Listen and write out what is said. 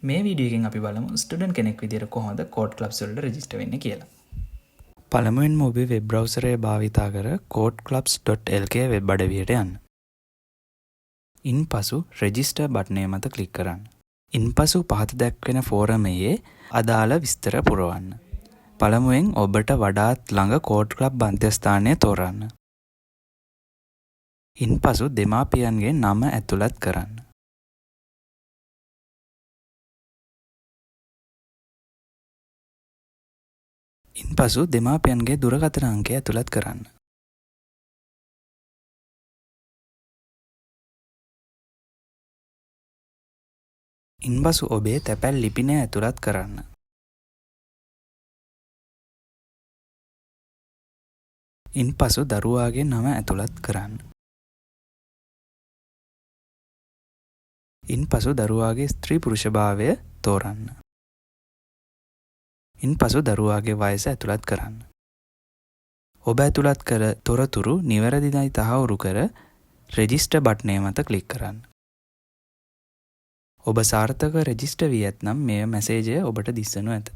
මේ වීඩියෝ එකෙන් අපි බලමු ස්ටුඩන්ට් කෙනෙක් විදිහට කොහොමද කෝඩ් ක්ලබ්ස් වලට රෙජිස්ටර් වෙන්නේ කියලා. පළමුවෙන්ම ඔබේ වෙබ් බ්‍රවුසරය භාවිතා කර codeclubs.lk වෙබ් අඩවියට යන්න. ඉන්පසු රෙජිස්ටර් බටනය මත ක්ලික් කරන්න. ඉන්පසු පහත දැක්වෙන ෆෝරමයේ අදාළ විස්තර පුරවන්න. පළමුවෙන් ඔබට වඩාත් ළඟ කෝඩ් ක්ලබ් මධ්‍යස්ථානය තෝරන්න. ඉන්පසු දෙමාපියන්ගේ නම ඇතුළත් කරන්න. ඉන්පසු දෙමාපියන්ගේ දුරකථන අංකය ඇතුළත් කරන්න. ඉන්පසු ඔබේ තැපැල් ලිපිනය ඇතුළත් කරන්න. ඉන්පසු දරුවාගේ නම ඇතුළත් කරන්න. ඉන්පසු දරුවාගේ ස්ත්‍රී පුරුෂභාවය තෝරන්න. ඉන්පසු දරුවාගේ වයස ඇතුළත් කරන්න. ඔබ ඇතුළත් කළ තොරතුරු නිවැරදිදයි තහවුරු කර රෙජිස්ටර් බටනය මත ක්ලික් කරන්න. ඔබ සාර්ථක රෙජිස්ටර් වී ඇතනම් මෙය මැසේජය ඔබට දිස්සනු ඇත.